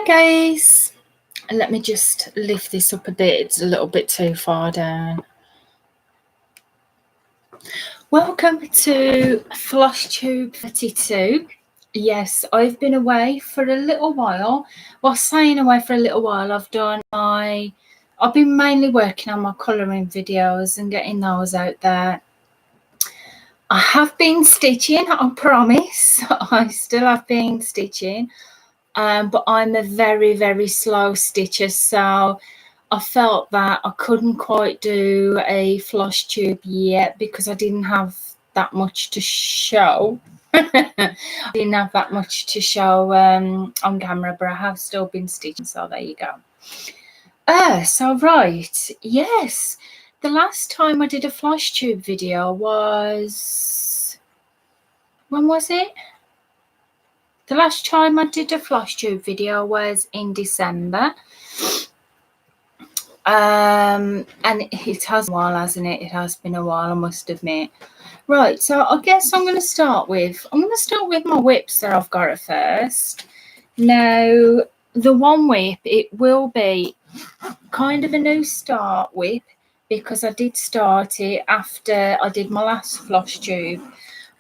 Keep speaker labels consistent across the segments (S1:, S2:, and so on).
S1: Hi guys, let me just lift this up a bit. It's a little bit too far down. Welcome to Flosstube 32. Yes, I've been away for a little while. Well, saying away for a little while, I've been mainly working on my colouring videos and getting those out there. I have been stitching, I promise. I still have been stitching. But I'm a very, very slow stitcher, so I felt that I couldn't quite do a floss tube yet because I didn't have that much to show. I didn't have that much to show on camera, but I have still been stitching, so there you go. So right, yes, the last time I did a floss tube video was, when was it? The last time I did a Flosstube video was in December. And it has been a while, hasn't it? It has been a while, I must admit. Right, so I guess I'm going to start with my whips that I've got at first. Now, the one whip, it will be kind of a new start whip because I did start it after I did my last Flosstube,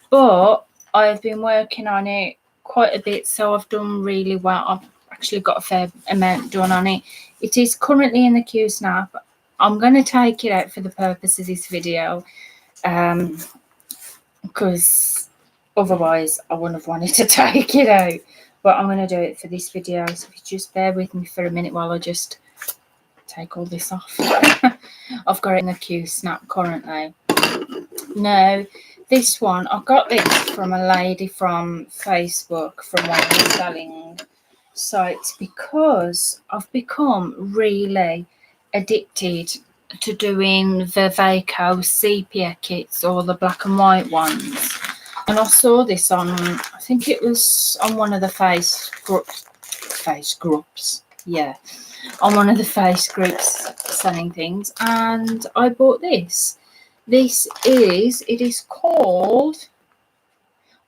S1: but I've been working on it quite a bit, so I've done really well. I've actually got a fair amount done on it. It is currently in the Q-snap. I'm going to take it out for the purpose of this video because otherwise I wouldn't have wanted to take it out, but I'm going to do it for this video, so if you just bear with me for a minute while I just take all this off. I've got it in the Q-snap currently. Now, this one, I got this from a lady from Facebook, from one of the selling sites, because I've become really addicted to doing the Vaco sepia kits, or the black and white ones. And I saw this on, I think it was on one of the face groups, yeah, on one of the face groups selling things, and I bought this. It is called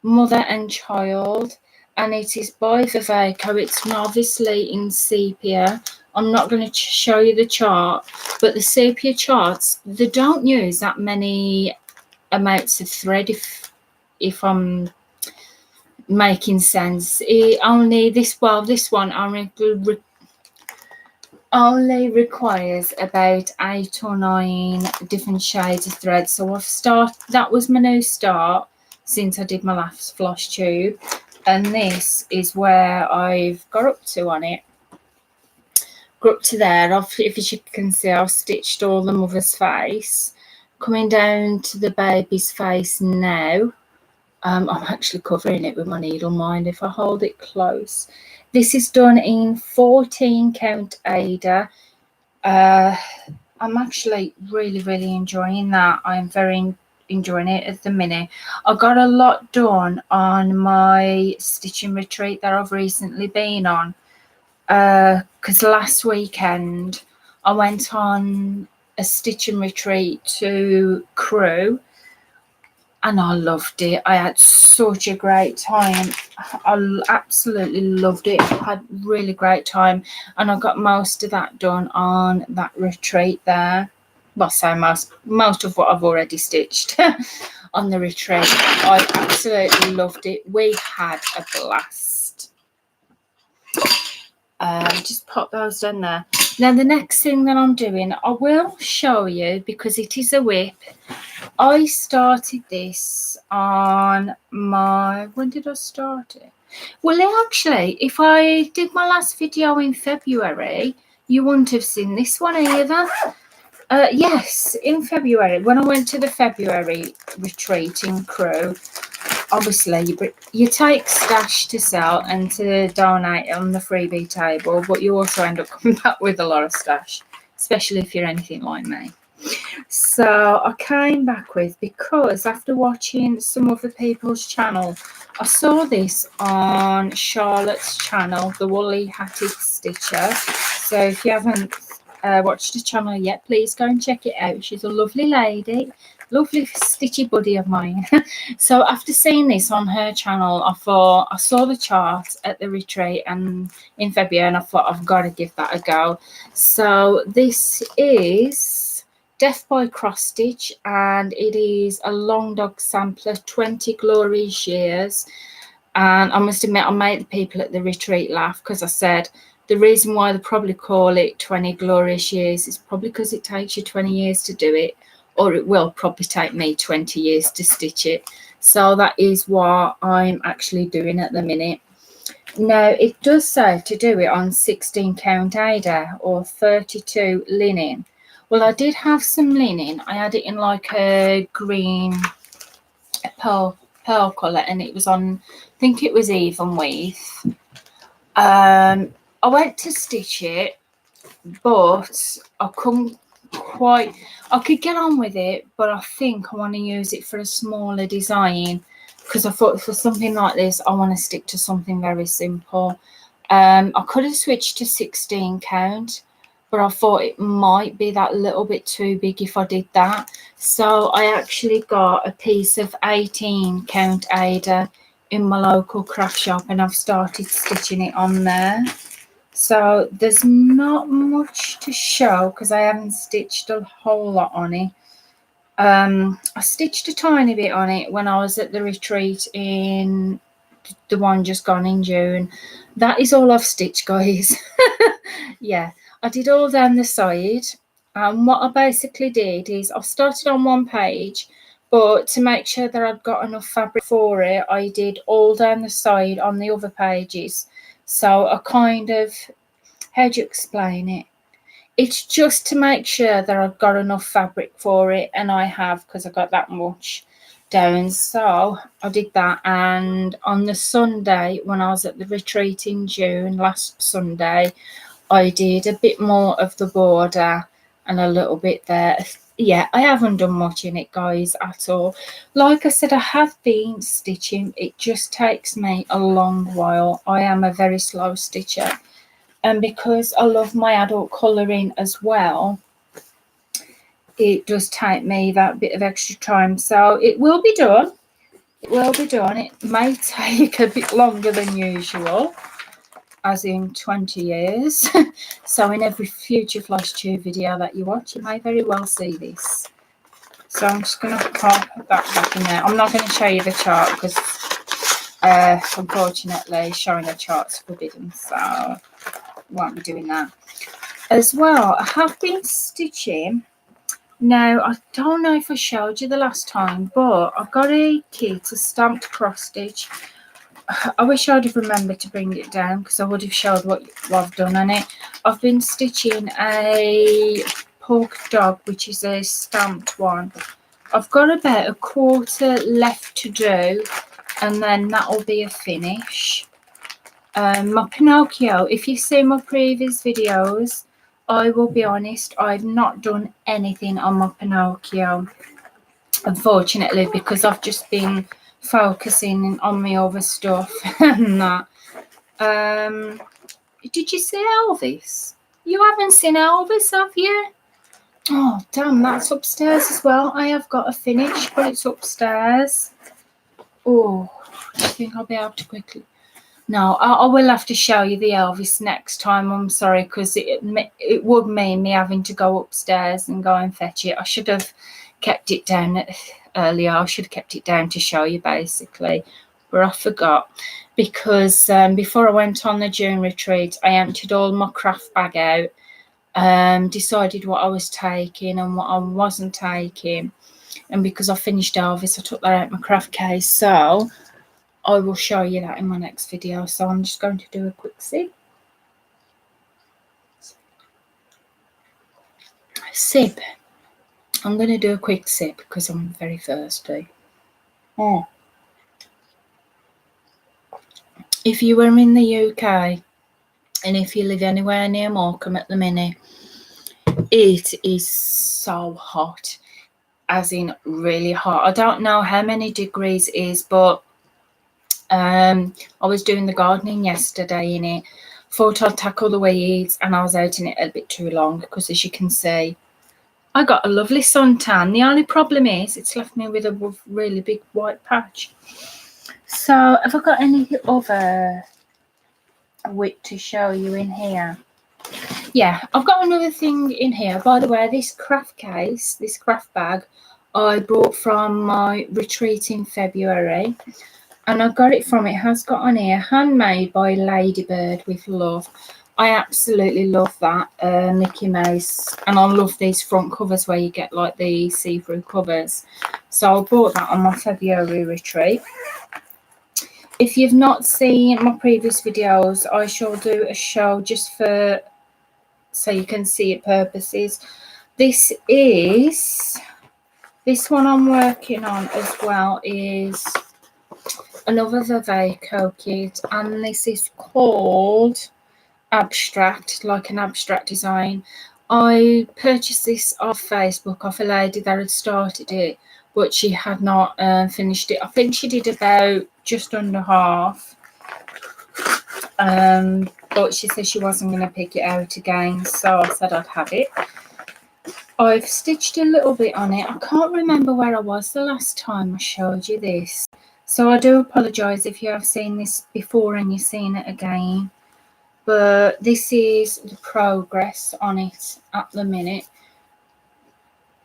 S1: Mother and Child, and it is by Vaco. It's obviously in sepia. I'm not going to show you the chart, but the sepia charts, they don't use that many amounts of thread, if I'm making sense. This one only requires about 8 or 9 different shades of thread. So that was my new start since I did my last floss tube, and this is where I've got up to on it. Got up to there. If you can see, I've stitched all the mother's face, coming down to the baby's face now. I'm actually covering it with my needle, mind if I hold it close. This is done in 14 count Ada. I'm actually really enjoying that. I'm very enjoying it at the minute. I got a lot done on my stitching retreat that I've recently been on, because last weekend I went on a stitching retreat to Crewe, and I loved it. I had such a great time. I absolutely loved it. I had a really great time, and I got most of that done on that retreat there. Well, so most of what I've already stitched on the retreat. I absolutely loved it. We had a blast. Just pop those down there. Now, the next thing that I'm doing, I will show you because it is a whip. I started this on my, when did I start it? Well, actually, if I did my last video in February, you wouldn't have seen this one either. Yes, in February, when I went to the February retreat in Crewe, obviously you take stash to sell and to donate on the freebie table, but you also end up coming back with a lot of stash, especially if you're anything like me. So I came back with, because after watching some other people's channel, I saw this on Charlotte's channel, the Woolly Hatted Stitcher. So if you haven't watched the channel yet, please go and check it out. She's a lovely lady, lovely stitchy buddy of mine. So after seeing this on her channel, I thought, I saw the chart at the retreat and in February, and I thought I've got to give that a go. So this is Death by Cross Stitch, and it is a long dog sampler, 20 glorious years. And I must admit, I made the people at the retreat laugh, because I said the reason why they probably call it 20 glorious years is probably because it takes you 20 years to do it, or it will probably take me 20 years to stitch it. So that is what I'm actually doing at the minute. Now, it does say to do it on 16 count Ada or 32 linen. Well, I did have some linen. I had it in like a green pearl colour, and it was on, I think it was even weave. I went to stitch it, but I couldn't quite, I could get on with it, but I think I want to use it for a smaller design, because I thought for something like this I want to stick to something very simple. I could have switched to 16 count, but I thought it might be that little bit too big if I did that. So I actually got a piece of 18 count Ada in my local craft shop, and I've started stitching it on there. So there's not much to show because I haven't stitched a whole lot on it. I stitched a tiny bit on it when I was at the retreat in the one just gone in June. That is all I've stitched, guys. Yeah, I did all down the side, and what I basically did is I started on one page, but to make sure that I'd got enough fabric for it, I did all down the side on the other pages. So I kind of, how do you explain it? It's just to make sure that I've got enough fabric for it, and I have, because I got that much down. So I did that, and on the Sunday when I was at the retreat in June, last Sunday, I did a bit more of the border and a little bit there. Yeah, I haven't done much in it, guys, at all. Like I said, I have been stitching. It just takes me a long while. I am a very slow stitcher. And because I love my adult colouring as well, it does take me that bit of extra time. So it will be done. It will be done. It may take a bit longer than usual, as in 20 years. So in every future Flosstube video that you watch, you may very well see this. So I'm just going to pop that back in there. I'm not going to show you the chart because unfortunately showing a chart's forbidden, so I won't be doing that. As well, I have been stitching. Now, I don't know if I showed you the last time, but I got a kit, a stamped cross stitch. I wish I'd have remembered to bring it down because I would have showed what I've done on it. I've been stitching a pork dog, which is a stamped one. I've got about a quarter left to do, and then that'll be a finish. My Pinocchio, if you see my previous videos, I will be honest, I've not done anything on my Pinocchio, unfortunately, because I've just been focusing on my other stuff and that. Did you see Elvis? You haven't seen Elvis, have you? Oh, damn, that's upstairs as well. I have got a finish, but it's upstairs. Oh, I think I'll be able to quickly. No, I will have to show you the Elvis next time. I'm sorry, because it would mean me having to go upstairs and go and fetch it. I should have kept it down earlier. I should have kept it down to show you, basically. But I forgot, because before I went on the June retreat, I emptied all my craft bag out, decided what I was taking and what I wasn't taking. And because I finished Elvis, I took that out of my craft case. So I will show you that in my next video. So I'm just going to do a quick sip. I'm going to do a quick sip because I'm very thirsty. Oh. If you were in the UK and if you live anywhere near Morecambe at the minute, it is so hot, as in really hot. I don't know how many degrees it is, but I was doing the gardening yesterday in it. Thought I'd tackle the weeds, and I was out in it a bit too long because, as you can see, I got a lovely suntan. The only problem is it's left me with a really big white patch. So have I got any other wit to show you in here? Yeah, I've got another thing in here. By the way, this craft case, this craft bag, I bought from my retreat in February. And I got it from, it has got on here, handmade by Ladybird with love. I absolutely love that Mickey Mouse, and I love these front covers where you get like the see-through covers. So I bought that on my February retreat. If you've not seen my previous videos, I shall do a show just for so you can see it purposes. This one I'm working on as well is another Vivaco kit, and this is called Abstract, like an abstract design. I purchased this off Facebook off a lady that had started it, but she had not finished it. I think she did about just under half, but she said she wasn't going to pick it out again, so I said I'd have it. I've stitched a little bit on it. I can't remember where I was the last time I showed you this, so I do apologise if you have seen this before and you've seen it again. But this is the progress on it at the minute.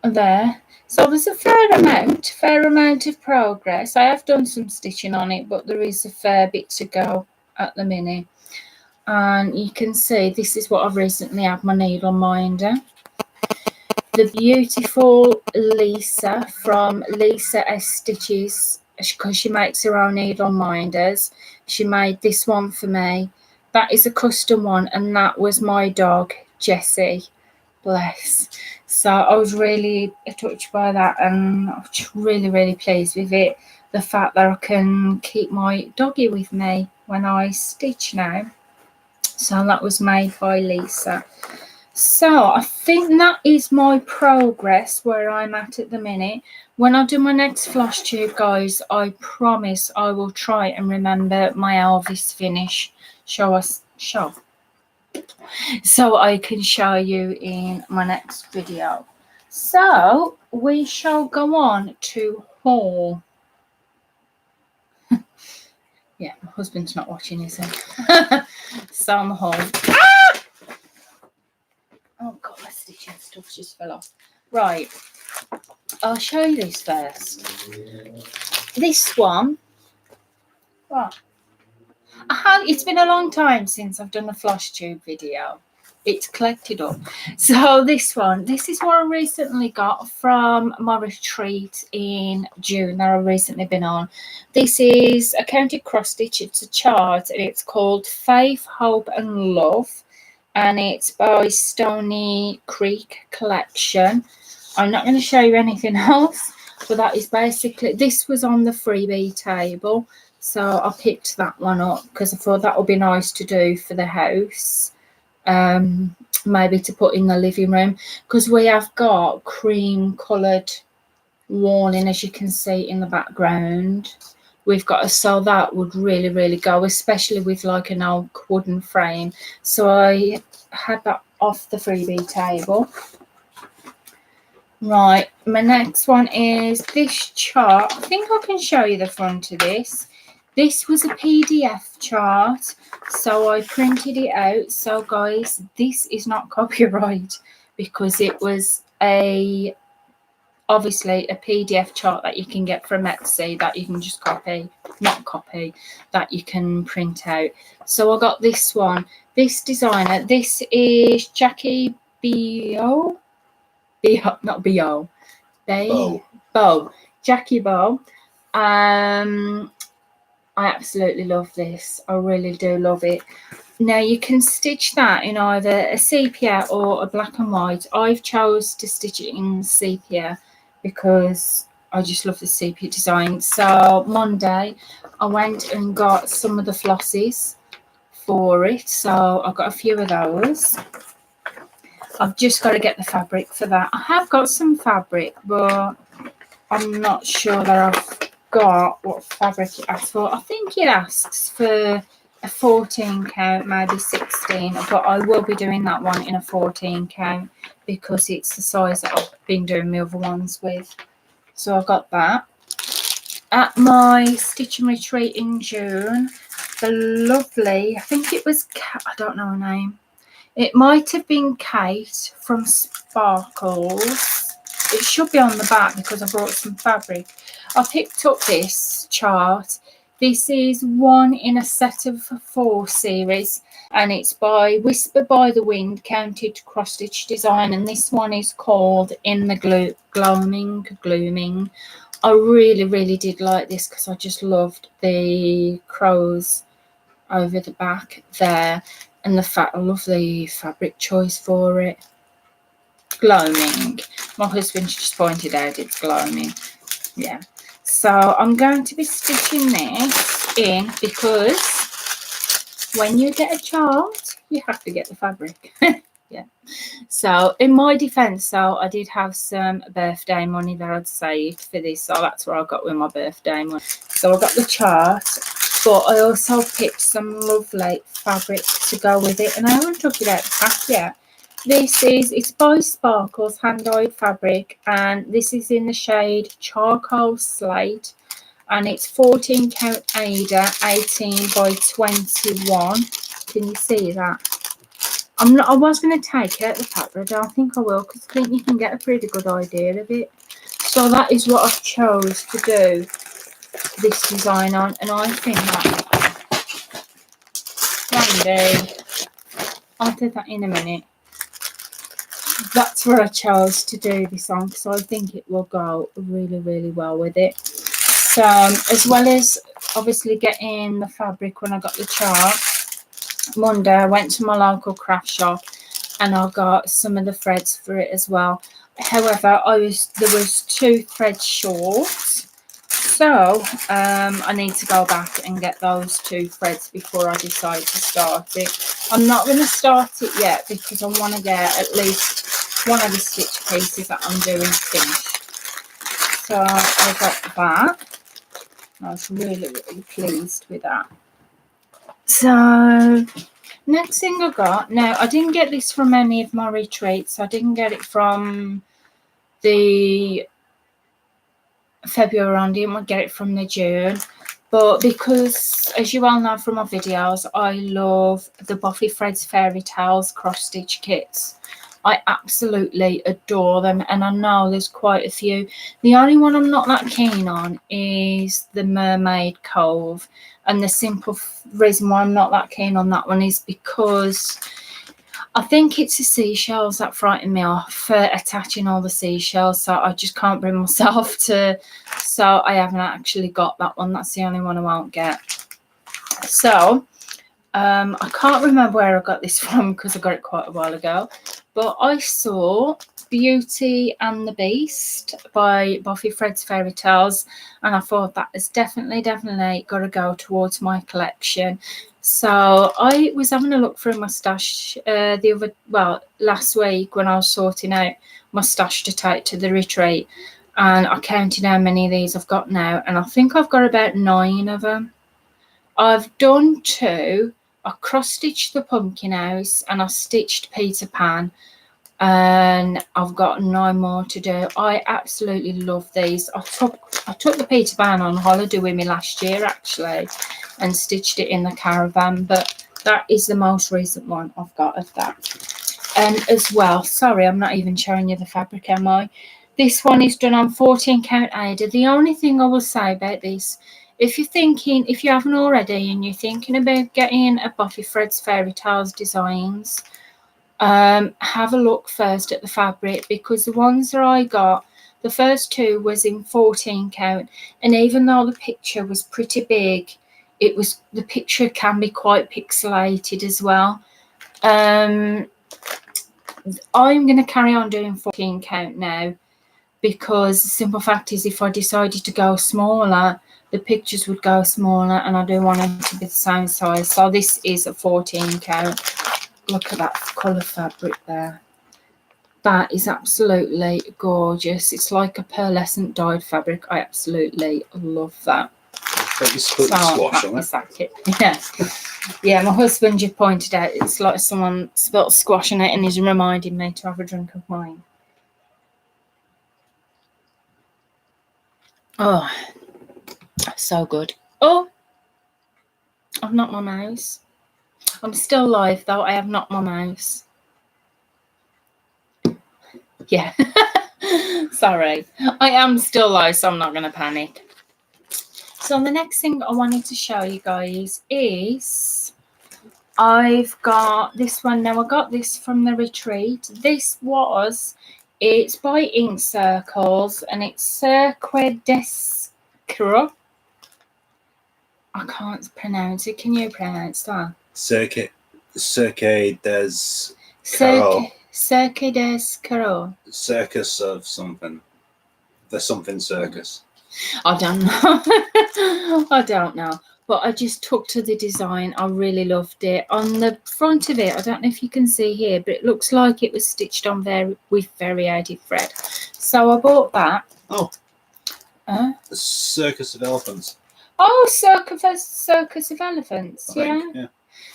S1: There. So there's a fair amount of progress. I have done some stitching on it, but there is a fair bit to go at the minute. And you can see this is what I've recently had my needle minder. The beautiful Lisa from Lisa S Stitches, because she makes her own needle minders. She made this one for me. That is a custom one, and that was my dog, Jessie. Bless. So I was really touched by that, and I was really, really pleased with it. The fact that I can keep my doggy with me when I stitch now. So that was made by Lisa. So I think that is my progress where I'm at the minute. When I do my next Flosstube, guys, I promise I will try and remember my Elvis finish. So I can show you in my next video. So we shall go on to haul. Yeah, my husband's not watching, is he? Some haul. Ah! Oh god, my stitching stuff just fell off. Right, I'll show you this first. This one. What? It's been a long time since I've done a Flosstube video. It's collected up. So this is what I recently got from my retreat in June that I've recently been on. This is a counted cross stitch. It's a chart, and it's called Faith, Hope and Love, and it's by Stony Creek Collection. I'm not going to show you anything else, but that is basically, this was on the freebie table. So I picked that one up because I thought that would be nice to do for the house, maybe to put in the living room, because we have got cream coloured walling, as you can see in the background. We've got so that would really, really go, especially with like an oak wooden frame. So I had that off the freebie table. Right, my next one is this chart. I think I can show you the front of this. This was a PDF chart, so I printed it out. So guys, this is not copyright because it was obviously a PDF chart that you can get from Etsy that you can just that you can print out. So I got this one. This designer, this is Jackie Bow. Jackie Bow. I absolutely love this. I really do love it. Now you can stitch that in either a sepia or a black and white. I've chose to stitch it in sepia because I just love the sepia design. So Monday I went and got some of the flossies for it. So I've got a few of those. I've just got to get the fabric for that. I have got some fabric, but I'm not sure that I've got what fabric it asks for. I think it asks for a 14 count, maybe 16, but I will be doing that one in a 14 count because it's the size that I've been doing my other ones with. So I got that. At my stitch and retreat in June, the lovely, I think it was, I don't know her name. It might have been Kate from Sparkles. It should be on the back because I brought some fabric. I picked up this chart. This is one in a set of 4 series, and it's by Whisper by the Wind Counted Cross Stitch Design, and this one is called In the Glooming. I really did like this because I just loved the crows over the back there, and the fact I love the fabric choice for it. Gloaming. My husband just pointed out it's gloaming. Yeah. So I'm going to be stitching this in because when you get a chart, you have to get the fabric. Yeah. So in my defense, so I did have some birthday money that I'd saved for this, so that's where I got with my birthday money. So I got the chart, but I also picked some lovely fabric to go with it, and I haven't took it out the pack yet. It's by Sparkles hand-dyed fabric, and this is in the shade Charcoal Slate, and it's 14 count Ada, 18 by 21. Can you see that? I was going to take out the pack, but I don't think I will because I think you can get a pretty good idea of it. So that is what I've chose to do this design on, and I think that Randy, I'll do that in a minute. That's where I chose to do this on because I think it will go really well with it. So as well as obviously getting the fabric when I got the chart, Monday I went to my local craft shop and I got some of the threads for it as well. However, there was 2 threads short, so I need to go back and get those 2 threads before I decide to start it. I'm not going to start it yet because I want to get at least one of the stitch pieces that I'm doing finished. So I got that. I was really pleased with that. So next thing I got, now I didn't get this from any of my retreats. I didn't get it from the February, I didn't get it from the June, but because as you all know from my videos, I love the Buffy Threads Fairy Tales cross stitch kits. I absolutely adore them, and I know there's quite a few. The only one I'm not that keen on is the Mermaid Cove, and the simple reason why I'm not that keen on that one is because I think it's the seashells that frighten me off for attaching all the seashells, so I just can't bring myself to, so I haven't actually got that one. That's the only one I won't get. So I can't remember where I got this from because I got it quite a while ago, but I saw Beauty and the Beast by Buffy Threads Fairy Tales, and I thought that is definitely got to go towards my collection. So I was having a look through my stash last week when I was sorting out my stash to take to the retreat, and I counted how many of these I've got now, and I think I've got about 9 of them. I've done 2. I cross-stitched the Pumpkin House and I stitched Peter Pan, and I've got 9 more to do. I absolutely love these. I took the Peter Pan on holiday with me last year actually and stitched it in the caravan, but that is the most recent one I've got of that. And as well, sorry, I'm not even showing you the fabric, am I? This one is done on 14 count Ada. The only thing I will say about this, if you haven't already and you're thinking about getting a Buffy Threads Fairy Tales designs, have a look first at the fabric, because the ones that I got, the first 2 was in 14 count, and even though the picture was pretty big, the picture can be quite pixelated as well. I'm going to carry on doing 14 count now, because the simple fact is if I decided to go smaller, the pictures would go smaller, and I do want it to be the same size. So this is a 14 count. Look at that colour fabric there. That is absolutely gorgeous. It's like a pearlescent dyed fabric. I absolutely love that.
S2: But you put squash on it.
S1: Exactly. Yeah. Yeah, my husband just pointed out it's like someone spilt squash on it and he's reminding me to have a drink of wine. Oh, so good. Oh, I've knocked my mouse. I'm still live though. I have knocked my mouse. Yeah. Sorry. I am still live, so I'm not going to panic. So the next thing I wanted to show you guys is I've got this one. Now I got this from the retreat. It's by Ink Circles and it's Cirque d'Escro. I can't pronounce it. Can you pronounce that?
S2: Cirque des
S1: Cirque d'Escro.
S2: Circus of something. There's something circus.
S1: I don't know. I don't know. But I just took to the design. I really loved it. On the front of it, I don't know if you can see here, but it looks like it was stitched on with variated thread. So I bought that.
S2: Oh. The Circus of Elephants.
S1: Oh, Circus of Elephants. Yeah.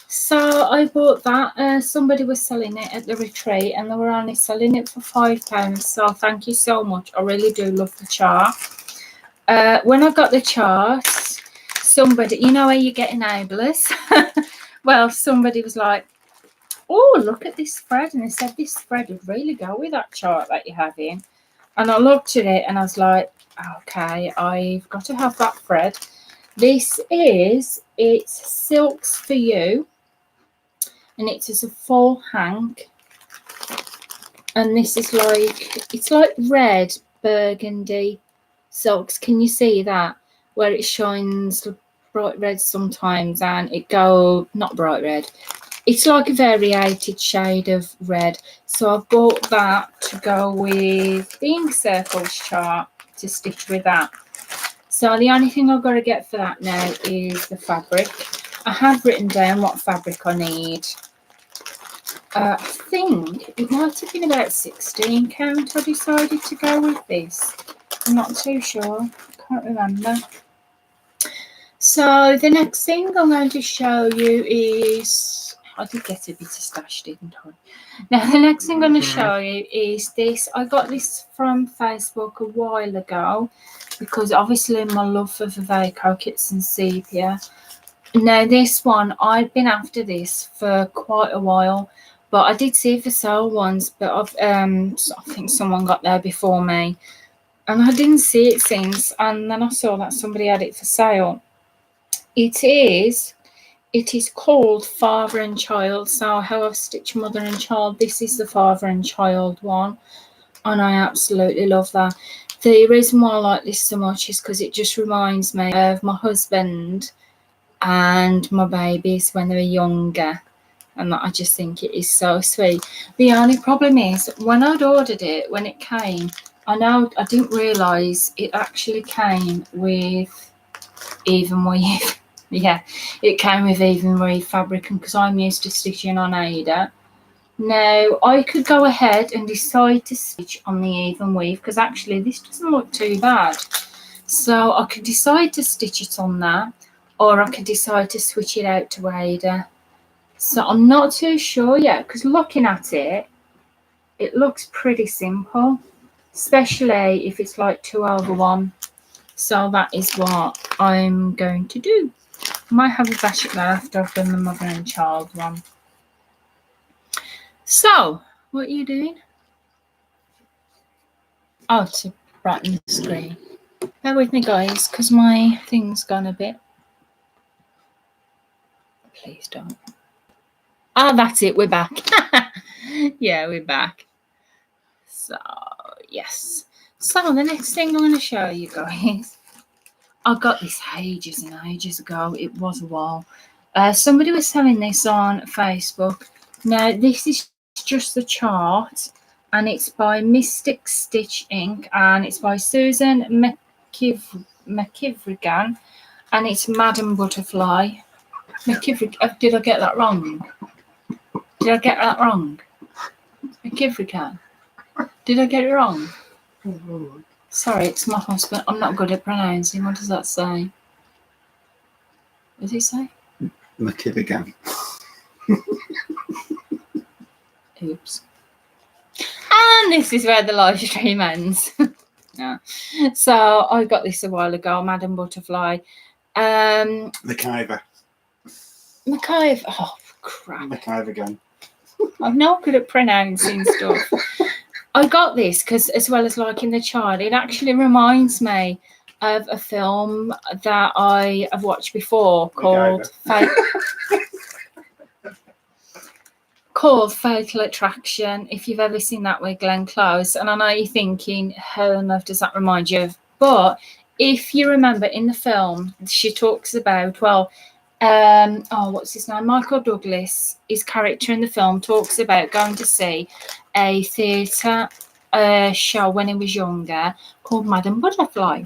S1: So I bought that. Somebody was selling it at the retreat and they were only selling it for £5. So thank you so much. I really do love the chart. When I got the chart, somebody, you know how you get enablers? Well, somebody was like, oh, look at this thread. And they said this thread would really go with that chart that you're having. And I looked at it and I was like, okay, I've got to have that thread. It's Silks for You. And it is a full hank. And this is it's like red burgundy silks. Can you see that? Where it shines bright red sometimes and it goes, not bright red. It's like a variated shade of red. So I bought that to go with the Ink Circles chart to stitch with that. So the only thing I've got to get for that now is the fabric. I have written down what fabric I need. I think it might have been about 16 count I decided to go with this. I'm not too sure. I can't remember. So the next thing I'm going to show you is, I did get a bit of stash, didn't I? Now the next thing I'm going to show you is this. I got this from Facebook a while ago because obviously my love for Vivaco kits and sepia. Now this one, I've been after this for quite a while, but I did see it for sale once, but I think someone got there before me and I didn't see it since, and then I saw that somebody had it for sale. It is called Father and Child. So how I've stitched Mother and Child, this is the Father and Child one, and I absolutely love that. The reason why I like this so much is because it just reminds me of my husband and my babies when they were younger, and I just think it is so sweet. The only problem is when I'd ordered it, when it came, I didn't realise it actually came with even weave. Yeah, it came with even weave fabric, and because I'm used to stitching on Ada, now I could go ahead and decide to stitch on the even weave, because actually this doesn't look too bad. So I could decide to stitch it on that, or I could decide to switch it out to Ada. So I'm not too sure yet, because looking at it, it looks pretty simple, especially if it's like 2/1. So that is what I'm going to do. I might have a batch of that after I've done the Mother and Child one. So, what are you doing? Oh, to brighten the screen. Bear with me, guys, because my thing's gone a bit. Please don't. Ah, that's it. We're back. Yeah, we're back. So, yes. So, the next thing I'm going to show you guys, I got this ages and ages ago. It was a while. Somebody was selling this on Facebook. Now, this is just the chart, and it's by Mystic Stitch Ink, and it's by Susan McKivrigan, and it's Madam Butterfly. Did I get that wrong? McKivrigan. Did I get it wrong? Sorry, it's my husband. I'm not good at pronouncing. What does that say? What does he say?
S2: My kid again.
S1: Oops. And this is where the live stream ends. Yeah. So I got this a while ago, Madam Butterfly.
S2: McIver.
S1: McIver. Oh, crap.
S2: McIver again.
S1: I'm not good at pronouncing stuff. I got this because, as well as liking the child, it actually reminds me of a film that I have watched before called Fatal Attraction. If you've ever seen that with Glenn Close, and I know you're thinking, how on earth does that remind you of? But if you remember in the film, she talks about, well, what's his name? Michael Douglas, his character in the film, talks about going to see a theatre show when he was younger called Madam Butterfly.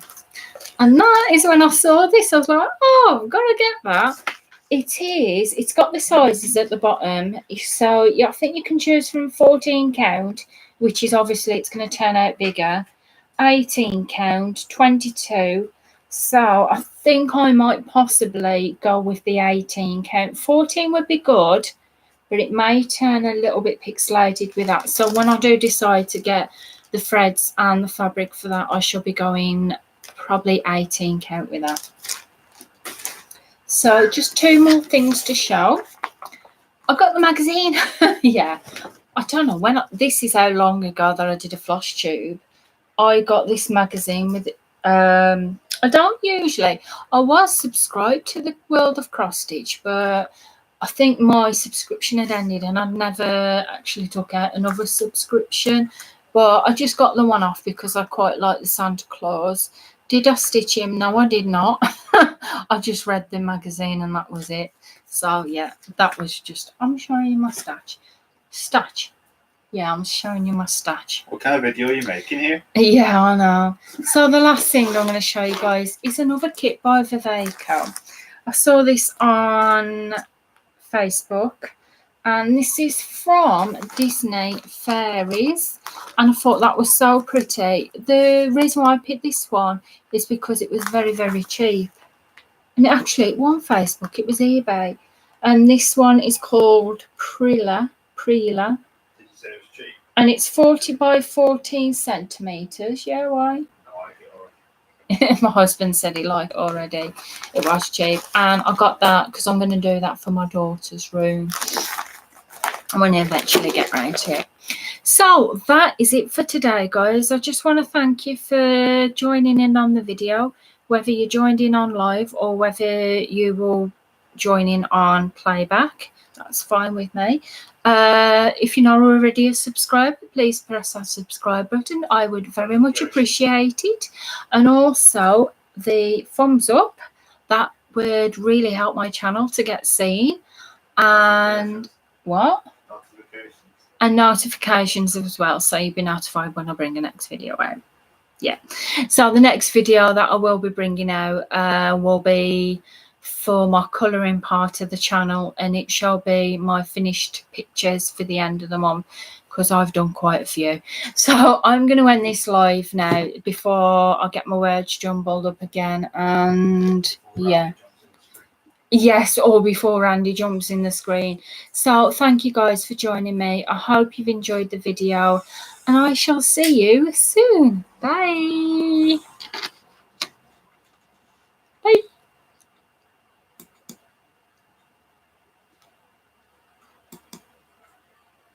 S1: And that is when I saw this, I was like, oh, I've got to get that. It's got the sizes at the bottom. So I think you can choose from 14 count, which is obviously it's going to turn out bigger, 18 count, 22. So I think I might possibly go with the 18 count. 14 would be good, but it may turn a little bit pixelated with that. So when I do decide to get the threads and the fabric for that, I shall be going probably 18 count with that. So just two more things to show. I got the magazine. Yeah, I don't know when. This is how long ago that I did a Flosstube. I got this magazine with. I don't usually. I was subscribed to the World of Cross Stitch, but I think my subscription had ended, and I never actually took out another subscription. But I just got the one off because I quite like the Santa Claus. Did I stitch him? No, I did not. I just read the magazine and that was it. So, yeah, that was just... I'm showing you my stash. Stash. Yeah, I'm showing you my stash.
S2: What kind of video are you making here?
S1: Yeah, I know. So the last thing I'm going to show you guys is another kit by Viveco. I saw this on Facebook. And this is from Disney Fairies, and I thought that was so pretty. The reason why I picked this one is because it was very, very cheap. And actually, it wasn't Facebook, it was eBay. And this one is called Prila.
S2: Did you say it was cheap?
S1: And it's 40 by 14 centimetres. Yeah, why? My husband said he liked it already. It was cheap. And I got that because I'm going to do that for my daughter's room. I'm going to eventually get round to it. So that is it for today, guys. I just want to thank you for joining in on the video, whether you joined in on live or whether you will join in on playback. That's fine with me. If you're not already a subscriber, please press that subscribe button. I would very much appreciate it. And also the thumbs up. That would really help my channel to get seen. And what? And notifications as well, so you'll be notified when I bring the next video out. Yeah, so the next video that I will be bringing out will be for my colouring part of the channel, and it shall be my finished pictures for the end of the month because I've done quite a few. So I'm going to end this live now before I get my words jumbled up again. And yeah. Yes, or before Randy jumps in the screen. So thank you guys for joining me. I hope you've enjoyed the video, and I shall see you soon. Bye.